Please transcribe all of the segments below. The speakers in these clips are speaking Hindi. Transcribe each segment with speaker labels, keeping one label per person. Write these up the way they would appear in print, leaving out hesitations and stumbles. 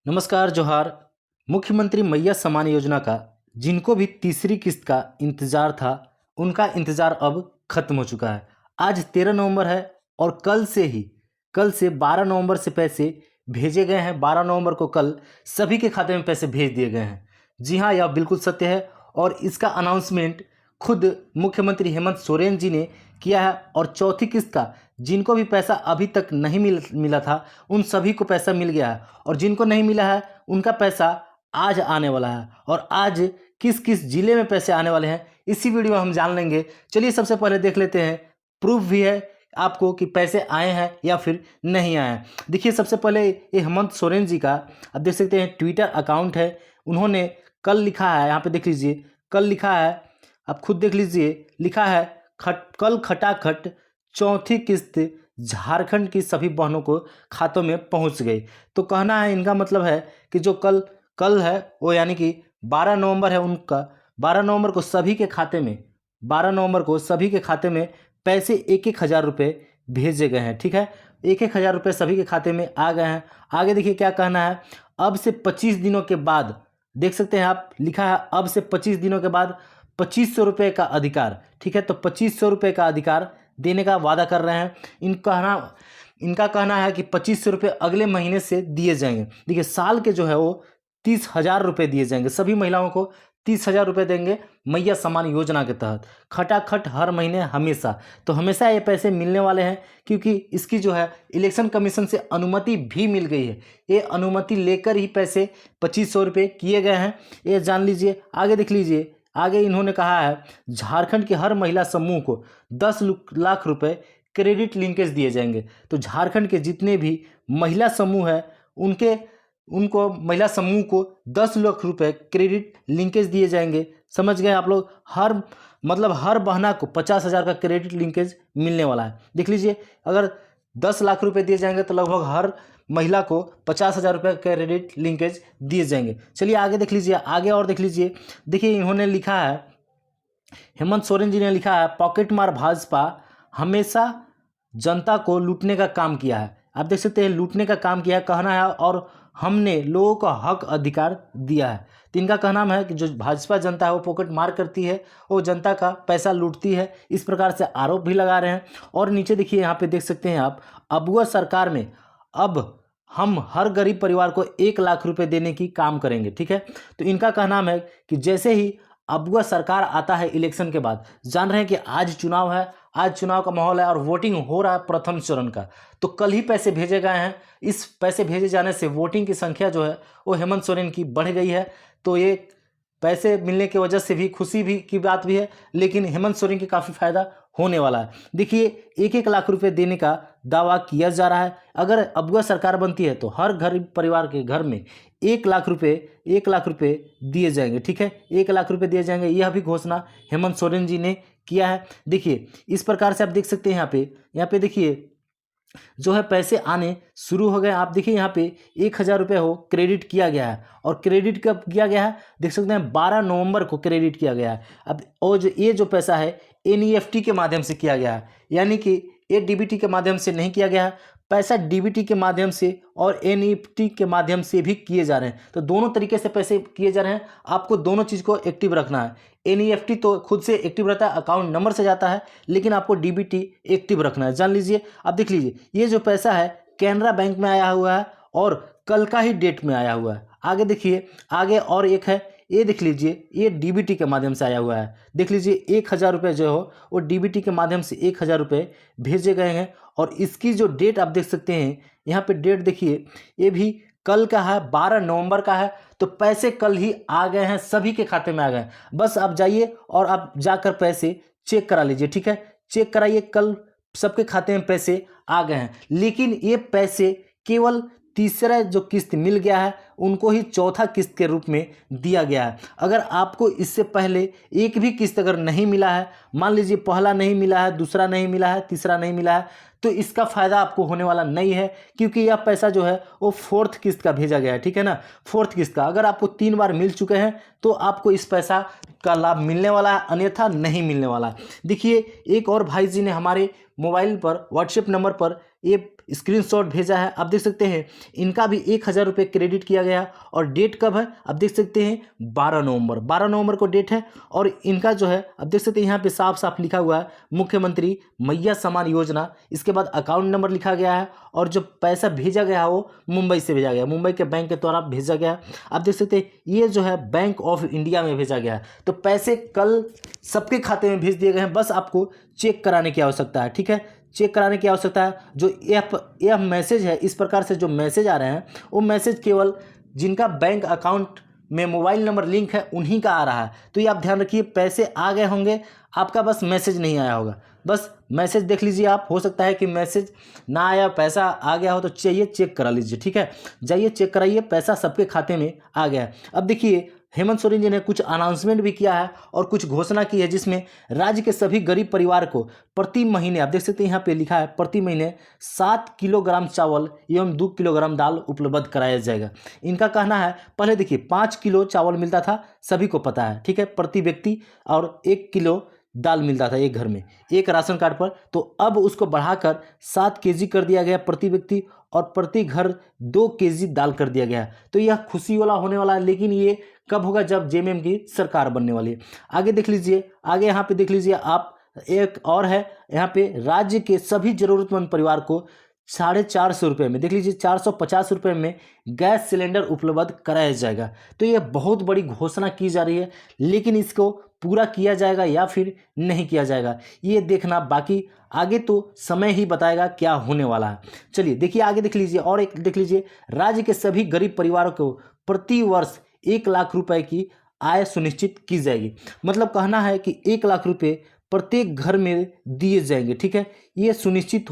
Speaker 1: नमस्कार जोहार। मुख्यमंत्री मैया सम्मान योजना का जिनको भी तीसरी किस्त का इंतज़ार था, उनका इंतज़ार अब ख़त्म हो चुका है। आज 13 नवंबर है और कल से 12 नवंबर से पैसे भेजे गए हैं। 12 नवंबर को कल सभी के खाते में पैसे भेज दिए गए हैं। जी हाँ, यह बिल्कुल सत्य है और इसका अनाउंसमेंट खुद मुख्यमंत्री हेमंत सोरेन जी ने किया है। और चौथी किस्त का जिनको भी पैसा अभी तक नहीं मिला था, उन सभी को पैसा मिल गया है और जिनको नहीं मिला है उनका पैसा आज आने वाला है। और आज किस किस ज़िले में पैसे आने वाले हैं इसी वीडियो में हम जान लेंगे। चलिए सबसे पहले देख लेते हैं, प्रूफ भी है आपको कि पैसे आए हैं या फिर नहीं आए हैं। देखिए सबसे पहले ये हेमंत सोरेन जी का आप देख सकते हैं ट्विटर अकाउंट है। उन्होंने कल लिखा है, यहाँ पे देख लीजिए, कल लिखा है, आप खुद देख लीजिए, लिखा है कल खटाखट चौथी किस्त झारखंड की सभी बहनों को खातों में पहुंच गई। तो कहना है, इनका मतलब है कि जो कल है वो यानी कि 12 नवंबर है उनका। 12 नवंबर को सभी के खाते में 12 नवंबर को सभी के खाते में पैसे 1,000 रुपये भेजे गए हैं। ठीक है, 1,000 रुपये सभी के खाते में आ गए हैं। आगे देखिए क्या कहना है, अब से 25 दिनों के बाद, देख सकते हैं आप, लिखा है अब से 25 दिनों के बाद 2500 रुपये का अधिकार। ठीक है, तो 2500 रुपये का अधिकार देने का वादा कर रहे हैं। इनका कहना है कि 2500 रुपये अगले महीने से दिए जाएंगे। देखिए साल के जो है वो 30,000 रुपये दिए जाएंगे, सभी महिलाओं को 30,000 रुपये देंगे मैया सम्मान योजना के तहत, खटाखट हर महीने हमेशा। तो हमेशा ये पैसे मिलने वाले हैं क्योंकि इसकी जो है इलेक्शन कमीशन से अनुमति भी मिल गई है। ये अनुमति लेकर ही पैसे 2500 रुपये किए गए हैं, ये जान लीजिए। आगे देख लीजिए, आगे इन्होंने कहा है झारखंड के हर महिला समूह को 10 लाख रुपए क्रेडिट लिंकेज दिए जाएंगे। तो झारखंड के जितने भी महिला समूह हैं उनको महिला समूह को 10 लाख रुपए क्रेडिट लिंकेज दिए जाएंगे। समझ गए आप लोग? हर बहना को 50,000 का क्रेडिट लिंकेज मिलने वाला है। देख लीजिए, अगर 10 लाख रुपए दिए जाएंगे तो लगभग हर महिला को 50,000 रुपये क्रेडिट लिंकेज दिए जाएंगे। चलिए आगे देख लीजिए, आगे और देख लीजिए। देखिए इन्होंने लिखा है, हेमंत सोरेन जी ने लिखा है, पॉकेट मार भाजपा हमेशा जनता को लूटने का काम किया है। आप देख सकते हैं, लूटने का काम किया है कहना है, और हमने लोगों को हक अधिकार दिया है। तो इनका कहना है कि जो भाजपा जनता है वो पॉकेट मार करती है, वो जनता का पैसा लूटती है, इस प्रकार से आरोप भी लगा रहे हैं। और नीचे देखिए, यहाँ पे देख सकते हैं आप, अबुआ सरकार में अब हम हर गरीब परिवार को 1 लाख रुपए देने की काम करेंगे। ठीक है, तो इनका कहना है कि जैसे ही अबुआ सरकार आता है इलेक्शन के बाद, जान रहे हैं कि आज चुनाव है, आज चुनाव का माहौल है और वोटिंग हो रहा है प्रथम चरण का, तो कल ही पैसे भेजे गए हैं। इस पैसे भेजे जाने से वोटिंग की संख्या जो है वो हेमंत सोरेन की बढ़ गई है। तो ये पैसे मिलने की वजह से भी खुशी भी की बात भी है, लेकिन हेमंत सोरेन की काफ़ी फायदा होने वाला है। देखिए 1-1 लाख रुपए देने का दावा किया जा रहा है। अगर अबुआ सरकार बनती है तो हर गरीब परिवार के घर में 1 लाख रुपए दिए जाएंगे। ठीक है, 1 लाख रुपए दिए जाएंगे, यह भी घोषणा हेमंत सोरेन जी ने किया है। देखिए इस प्रकार से आप देख सकते हैं, यहाँ पे देखिए जो है पैसे आने शुरू हो गए। आप देखिए यहाँ पे 1,000 रुपये हो क्रेडिट किया गया है, और क्रेडिट कब किया गया है देख सकते हैं, 12 नवंबर को क्रेडिट किया गया है। अब और ये जो पैसा है NEFT के माध्यम से किया गया है, यानी कि ये DBT के माध्यम से नहीं किया गया है। पैसा DBT के माध्यम से और NEFT के माध्यम से भी किए जा रहे हैं, तो दोनों तरीके से पैसे किए जा रहे हैं। आपको दोनों चीज़ को एक्टिव रखना है। NEFT तो खुद से एक्टिव रहता है, अकाउंट नंबर से जाता है, लेकिन आपको DBT एक्टिव रखना है, जान लीजिए। अब देख लीजिए, ये जो पैसा है कैनरा बैंक में आया हुआ है और कल का ही डेट में आया हुआ है। आगे देखिए, आगे और एक है, ये देख लीजिए, ये DBT के माध्यम से आया हुआ है। देख लीजिए 1,000 रुपये जो हो वो DBT के माध्यम से 1,000 रुपये भेजे गए हैं। और इसकी जो डेट आप देख सकते हैं, यहाँ पे डेट देखिए, ये भी कल का है, 12 नवंबर का है। तो पैसे कल ही आ गए हैं, सभी के खाते में आ गए हैं। बस आप जाइए और आप जाकर पैसे चेक करा लीजिए। ठीक है, चेक कराइए, कल सबके खाते में पैसे आ गए हैं। लेकिन ये पैसे केवल तीसरा जो किस्त मिल गया है उनको ही चौथा किस्त के रूप में दिया गया है। अगर आपको इससे पहले एक भी किस्त अगर नहीं मिला है, मान लीजिए पहला नहीं मिला है, दूसरा नहीं मिला है, तीसरा नहीं मिला है, तो इसका फ़ायदा आपको होने वाला नहीं है, क्योंकि यह पैसा जो है वो 4th किस्त का भेजा गया है। ठीक है ना, 4th किस्त का अगर आपको 3 बार मिल चुके हैं तो आपको इस पैसा का लाभ मिलने वाला है, अन्यथा नहीं मिलने वाला है। देखिए एक और भाई जी ने हमारे मोबाइल पर व्हाट्सएप नंबर पर ये स्क्रीनशॉट भेजा है, आप देख सकते हैं इनका भी 1,000 रुपये क्रेडिट किया गया है। और डेट कब है आप देख सकते हैं 12 नवंबर को डेट है। और इनका जो है आप देख सकते हैं यहाँ पे साफ साफ लिखा हुआ है मुख्यमंत्री मैया सम्मान योजना, इसके बाद अकाउंट नंबर लिखा गया है। और जो पैसा भेजा गया है वो मुंबई से भेजा गया, मुंबई के बैंक के द्वारा भेजा गया है। आप देख सकते हैं ये जो है बैंक ऑफ इंडिया में भेजा गया है। तो पैसे कल सबके खाते में भेज दिए गए हैं, बस आपको चेक कराने की आवश्यकता है। ठीक है, चेक कराने की आवश्यकता है। जो यह मैसेज है, इस प्रकार से जो मैसेज आ रहे हैं वो मैसेज केवल जिनका बैंक अकाउंट में मोबाइल नंबर लिंक है उन्हीं का आ रहा है। तो ये आप ध्यान रखिए, पैसे आ गए होंगे, आपका बस मैसेज नहीं आया होगा। बस मैसेज देख लीजिए आप, हो सकता है कि मैसेज ना आया, पैसा आ गया हो, तो चाहिए चेक करा लीजिए। ठीक है, जाइए चेक कराइए, पैसा सबके खाते में आ गया है। अब देखिए हेमंत सोरेन जी ने कुछ अनाउंसमेंट भी किया है और कुछ घोषणा की है, जिसमें राज्य के सभी गरीब परिवार को प्रति महीने, आप देख सकते हैं यहाँ पे लिखा है, प्रति महीने 7 किलोग्राम चावल एवं 2 किलोग्राम दाल उपलब्ध कराया जाएगा। इनका कहना है, पहले देखिए 5 किलो चावल मिलता था, सभी को पता है, ठीक है, प्रति व्यक्ति, और 1 किलो दाल मिलता था एक घर में, एक राशन कार्ड पर। तो अब उसको बढ़ाकर 7 केजी कर दिया गया प्रति व्यक्ति, और प्रति घर 2 केजी दाल कर दिया गया है। तो यह खुशी वाला होने वाला है, लेकिन ये कब होगा, जब जेएमएम की सरकार बनने वाली है। आगे देख लीजिए, आगे यहाँ पे देख लीजिए आप, एक और है यहाँ पे, राज्य के सभी जरूरतमंद परिवार को 450 रुपये में, देख लीजिए 450 रुपये में गैस सिलेंडर उपलब्ध कराया जाएगा। तो ये बहुत बड़ी घोषणा की जा रही है, लेकिन इसको पूरा किया जाएगा या फिर नहीं किया जाएगा ये देखना बाकी, आगे तो समय ही बताएगा क्या होने वाला है। चलिए देखिए आगे देख लीजिए, और एक देख लीजिए, राज्य के सभी गरीब परिवारों को प्रति वर्ष 1 लाख रुपए की आय सुनिश्चित की जाएगी। मतलब कहना है कि 1 लाख रुपए प्रत्येक घर में दिए जाएंगे। ठीक है, ये सुनिश्चित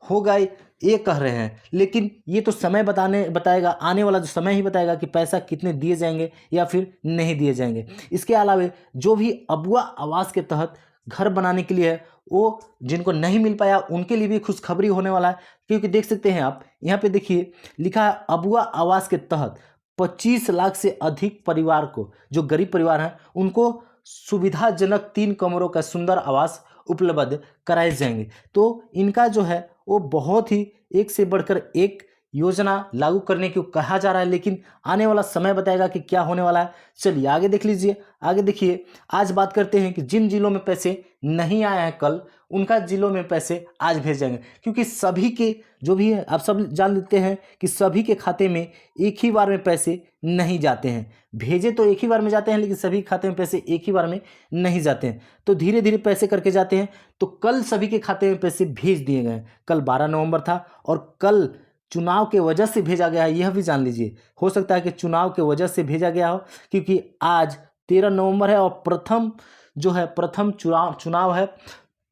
Speaker 1: होगा ये कह रहे हैं, लेकिन ये तो समय बताएगा, आने वाला जो समय ही बताएगा कि पैसा कितने दिए जाएंगे या फिर नहीं दिए जाएंगे। इसके अलावा जो भी अबुआ आवास के तहत घर बनाने के लिए है, वो जिनको नहीं मिल पाया उनके लिए भी खुशखबरी होने वाला है। क्योंकि देख सकते हैं आप यहाँ पे देखिए लिखा है, अबुआ आवास के तहत 25 लाख से अधिक परिवार को, जो गरीब परिवार हैं, उनको सुविधाजनक 3 कमरों का सुंदर आवास उपलब्ध कराए जाएंगे। तो इनका जो है वो बहुत ही एक से बढ़कर एक योजना लागू करने को कहा जा रहा है, लेकिन आने वाला समय बताएगा कि क्या होने वाला है। चलिए आगे देख लीजिए, आगे देखिए, आज बात करते हैं कि जिन जिलों में पैसे नहीं आए हैं कल, उनका जिलों में पैसे आज भेज जाएंगे। क्योंकि सभी के जो भी है, आप सब जान लेते हैं कि सभी के खाते में एक ही बार में पैसे नहीं जाते हैं, भेजे तो एक ही बार में जाते हैं, लेकिन सभी खाते में पैसे एक ही बार में नहीं जाते हैं, तो धीरे धीरे पैसे करके जाते हैं। तो कल सभी के खाते में पैसे भेज दिए गए। कल 12 नवंबर था और कल चुनाव के वजह से भेजा गया है, यह भी जान लीजिए। हो सकता है कि चुनाव के वजह से भेजा गया हो, क्योंकि आज 13 नवंबर है और प्रथम चुनाव है।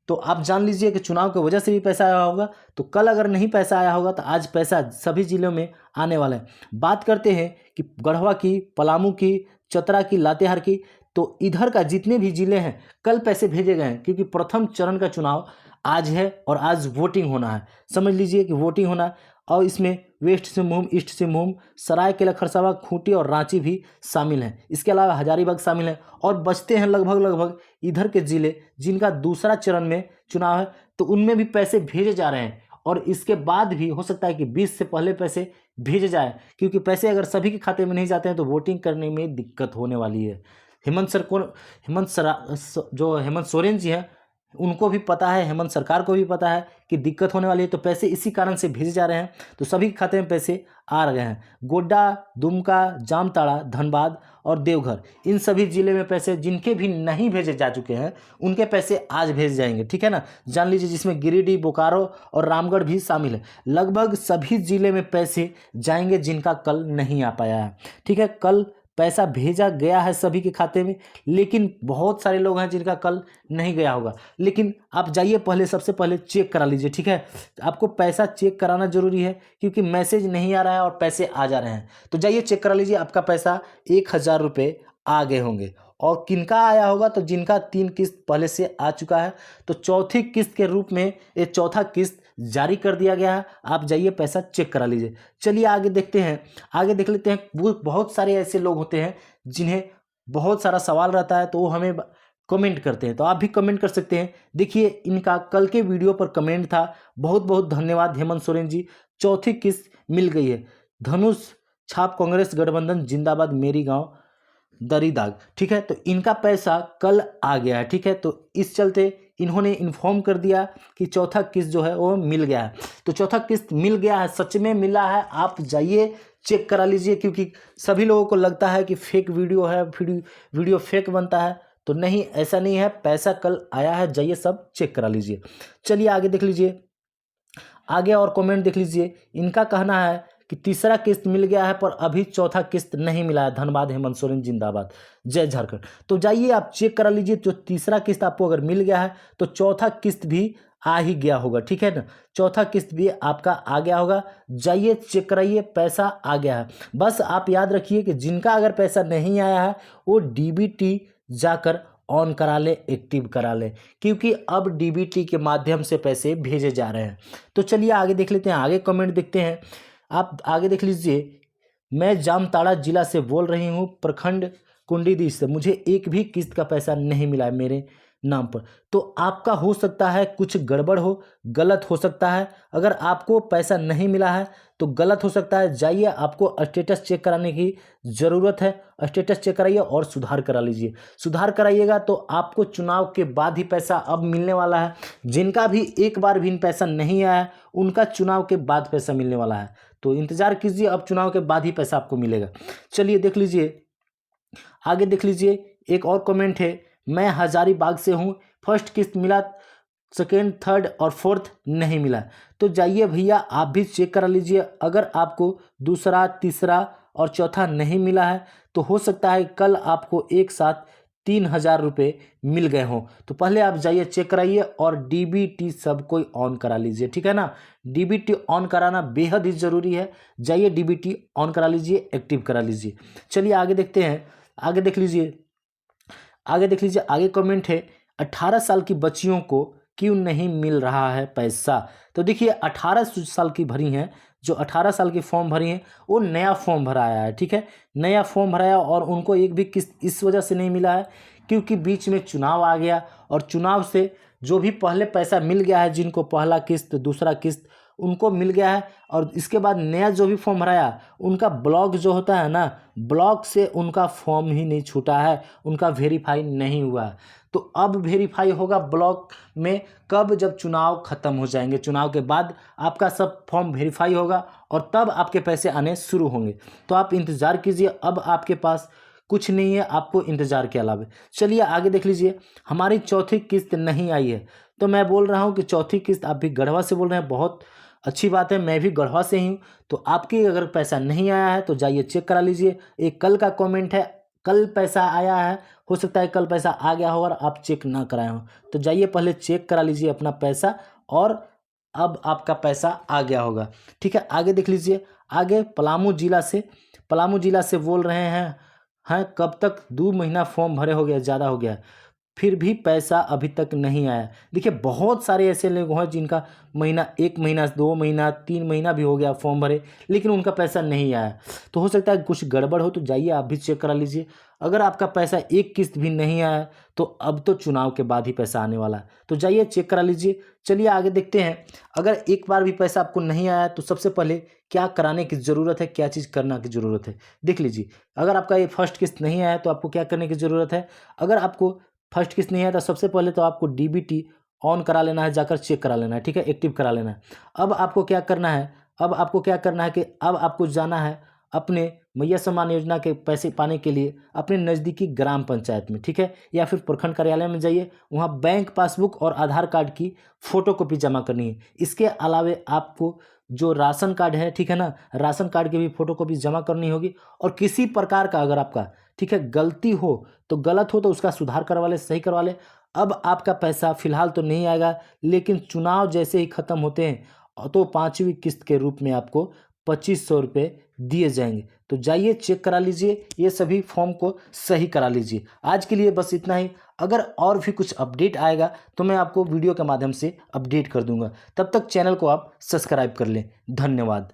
Speaker 1: तो आप जान लीजिए कि चुनाव की वजह से भी पैसा आया होगा। तो कल अगर नहीं पैसा आया होगा तो आज पैसा सभी जिलों में आने वाला है। बात करते हैं कि गढ़वा की, पलामू की, चतरा की, लातेहार की, तो इधर का जितने भी जिले हैं कल पैसे भेजे गए हैं, क्योंकि प्रथम चरण का चुनाव आज है और आज वोटिंग होना है। समझ लीजिए कि वोटिंग होना है, और इसमें वेस्ट सिंहभूम, ईस्ट सिंहभूम, सरायकेला खरसावां, खूंटी और रांची भी शामिल हैं। इसके अलावा हजारीबाग शामिल है, और बचते हैं लगभग इधर के ज़िले जिनका दूसरा चरण में चुनाव है, तो उनमें भी पैसे भेजे जा रहे हैं। और इसके बाद भी हो सकता है कि 20 से पहले पैसे भेजे जाए, क्योंकि पैसे अगर सभी के खाते में नहीं जाते हैं तो वोटिंग करने में दिक्कत होने वाली है। हेमंत सोरेन जी हैं, उनको भी पता है, हेमंत सरकार को भी पता है कि दिक्कत होने वाली है, तो पैसे इसी कारण से भेजे जा रहे हैं। तो सभी के खाते में पैसे आ रहे हैं। गोड्डा, दुमका, जामताड़ा, धनबाद और देवघर, इन सभी जिले में पैसे जिनके भी नहीं भेजे जा चुके हैं उनके पैसे आज भेज जाएंगे। ठीक है ना, जान लीजिए, जिसमें गिरिडीह, बोकारो और रामगढ़ भी शामिल है। लगभग सभी जिले में पैसे जाएंगे जिनका कल नहीं आ पाया है। ठीक है, कल पैसा भेजा गया है सभी के खाते में, लेकिन बहुत सारे लोग हैं जिनका कल नहीं गया होगा। लेकिन आप जाइए, पहले सबसे पहले चेक करा लीजिए। ठीक है, आपको पैसा चेक कराना जरूरी है, क्योंकि मैसेज नहीं आ रहा है और पैसे आ जा रहे हैं। तो जाइए चेक करा लीजिए, आपका पैसा 1,000 रुपये आ गए होंगे। और किनका आया होगा, तो जिनका 3 किस्त पहले से आ चुका है, तो चौथी किस्त के रूप में ये चौथा किस्त जारी कर दिया गया है। आप जाइए पैसा चेक करा लीजिए। चलिए आगे देखते हैं, आगे देख लेते हैं। बहुत सारे ऐसे लोग होते हैं जिन्हें बहुत सारा सवाल रहता है, तो वो हमें कमेंट करते हैं, तो आप भी कमेंट कर सकते हैं। देखिए इनका कल के वीडियो पर कमेंट था, बहुत बहुत धन्यवाद हेमंत सोरेन जी, चौथी किस्त मिल गई है। धनुष छाप कांग्रेस गठबंधन जिंदाबाद, मेरी गांव दरीदाग। ठीक है, तो इनका पैसा कल आ गया है। ठीक है, तो इस चलते इन्होंने इन्फॉर्म कर दिया कि चौथा किस्त जो है वो मिल गया है। तो चौथा किस्त मिल गया है, सच में मिला है, आप जाइए चेक करा लीजिए, क्योंकि सभी लोगों को लगता है कि फेक वीडियो है, वीडियो फेक बनता है, तो नहीं, ऐसा नहीं है, पैसा कल आया है, जाइए सब चेक करा लीजिए। चलिए आगे देख लीजिए, आगे और कमेंट देख लीजिए। इनका कहना है कि तीसरा किस्त मिल गया है पर अभी चौथा किस्त नहीं मिला है, धनबाद हेमंत सोरेन जिंदाबाद, जय झारखंड। तो जाइए आप चेक करा लीजिए, जो तीसरा किस्त आपको अगर मिल गया है तो चौथा किस्त भी आ ही गया होगा। ठीक है ना, चौथा किस्त भी आपका आ गया होगा, जाइए चेक कराइए, पैसा आ गया है। बस आप याद रखिए कि जिनका अगर पैसा नहीं आया है वो डीबीटी जाकर ऑन करा ले, एक्टिव करा ले, क्योंकि अब डीबीटी के माध्यम से पैसे भेजे जा रहे हैं। तो चलिए आगे देख लेते हैं, आगे कमेंट देखते हैं। आप आगे देख लीजिए, मैं जामताड़ा जिला से बोल रही हूँ, प्रखंड कुंडीदी से, मुझे एक भी किस्त का पैसा नहीं मिला है मेरे नाम पर। तो आपका हो सकता है कुछ गड़बड़ हो, गलत हो सकता है। अगर आपको पैसा नहीं मिला है तो गलत हो सकता है, जाइए, आपको स्टेटस चेक कराने की ज़रूरत है, स्टेटस चेक कराइए और सुधार करा लीजिए। सुधार कराइएगा तो आपको चुनाव के बाद ही पैसा अब मिलने वाला है। जिनका भी एक बार भी पैसा नहीं आया उनका चुनाव के बाद पैसा मिलने वाला है, तो इंतज़ार कीजिए, अब चुनाव के बाद ही पैसा आपको मिलेगा। चलिए देख लीजिए, आगे देख लीजिए, एक और कमेंट है, मैं हजारीबाग से हूँ, फर्स्ट किस्त मिला, सेकेंड, थर्ड और फोर्थ नहीं मिला। तो जाइए भैया आप भी चेक करा लीजिए, अगर आपको दूसरा, तीसरा और चौथा नहीं मिला है तो हो सकता है कल आपको एक साथ 3,000 रुपये मिल गए हों। तो पहले आप जाइए चेक कराइए और डीबीटी सब कोई ऑन करा लीजिए। ठीक है ना, डीबीटी ऑन कराना बेहद ही ज़रूरी है, जाइए डीबीटी ऑन करा लीजिए, एक्टिव करा लीजिए। चलिए आगे देखते हैं, आगे देख लीजिए, आगे देख लीजिए, आगे कमेंट है, 18 साल की बच्चियों को क्यों नहीं मिल रहा है पैसा। तो देखिए 18 साल की भरी हैं, जो 18 साल की फॉर्म भरी हैं वो नया फॉर्म भराया है। ठीक है, नया फॉर्म भराया और उनको एक भी किस्त इस वजह से नहीं मिला है क्योंकि बीच में चुनाव आ गया, और चुनाव से जो भी पहले पैसा मिल गया है, जिनको पहला किस्त, दूसरा किस्त उनको मिल गया है, और इसके बाद नया जो भी फॉर्म भराया उनका ब्लॉक जो होता है ना, ब्लॉक से उनका फॉर्म ही नहीं छूटा है, उनका वेरीफाई नहीं हुआ है। तो अब वेरीफाई होगा ब्लॉक में कब, जब चुनाव खत्म हो जाएंगे, चुनाव के बाद आपका सब फॉर्म वेरीफाई होगा और तब आपके पैसे आने शुरू होंगे। तो आप इंतज़ार कीजिए, अब आपके पास कुछ नहीं है आपको इंतज़ार के अलावा। चलिए आगे देख लीजिए, हमारी चौथी किस्त नहीं आई है। तो मैं बोल रहा हूँ कि चौथी किस्त, आप भी गढ़वा से बोल रहे हैं, बहुत अच्छी बात है, मैं भी गढ़वा से ही हूँ। तो आपकी अगर पैसा नहीं आया है तो जाइए चेक करा लीजिए। एक कल का कमेंट है, कल पैसा आया है, हो सकता है कल पैसा आ गया हो और आप चेक ना कराए हो, तो जाइए पहले चेक करा लीजिए अपना पैसा, और अब आपका पैसा आ गया होगा। ठीक है, आगे देख लीजिए, आगे पलामू जिला से बोल रहे हैं कब तक 2 महीना फॉर्म भरे हो गया, ज़्यादा हो गया, फिर भी पैसा अभी तक नहीं आया। देखिए बहुत सारे ऐसे लोग हैं जिनका महीना, 1 महीना, 2 महीना, 3 महीना भी हो गया फॉर्म भरे, लेकिन उनका पैसा नहीं आया। तो हो सकता है कुछ गड़बड़ हो, तो जाइए आप भी चेक करा लीजिए। अगर आपका पैसा एक किस्त भी नहीं आया तो अब तो चुनाव के बाद ही पैसा आने वाला है, तो जाइए चेक करा लीजिए। चलिए आगे देखते हैं, अगर एक बार भी पैसा आपको नहीं आया तो सबसे पहले क्या कराने की ज़रूरत है, क्या चीज़ करना की ज़रूरत है, देख लीजिए। अगर आपका ये फर्स्ट किस्त नहीं आया तो आपको क्या करने की ज़रूरत है। अगर आपको फर्स्ट किस्त नहीं आया तो सबसे पहले तो आपको डीबीटी ऑन करा लेना है, जाकर चेक करा लेना है। ठीक है, एक्टिव करा लेना है। अब आपको क्या करना है, कि अब आपको जाना है अपने मैया सम्मान योजना के पैसे पाने के लिए अपने नज़दीकी ग्राम पंचायत में, ठीक है, या फिर प्रखंड कार्यालय में जाइए, वहाँ बैंक पासबुक और आधार कार्ड की फ़ोटोकॉपी जमा करनी है। इसके अलावे आपको जो राशन कार्ड है, ठीक है ना, राशन कार्ड की भी फ़ोटोकॉपी जमा करनी होगी। और किसी प्रकार का अगर आपका, ठीक है, गलती हो तो, गलत हो तो उसका सुधार करवा ले, सही करवा ले। अब आपका पैसा फ़िलहाल तो नहीं आएगा, लेकिन चुनाव जैसे ही ख़त्म होते हैं तो 5वीं किस्त के रूप में आपको 2500 रुपये दिए जाएंगे। तो जाइए चेक करा लीजिए, ये सभी फॉर्म को सही करा लीजिए। आज के लिए बस इतना ही। अगर और भी कुछ अपडेट आएगा तो मैं आपको वीडियो के माध्यम से अपडेट कर दूंगा। तब तक चैनल को आप सब्सक्राइब कर लें। धन्यवाद।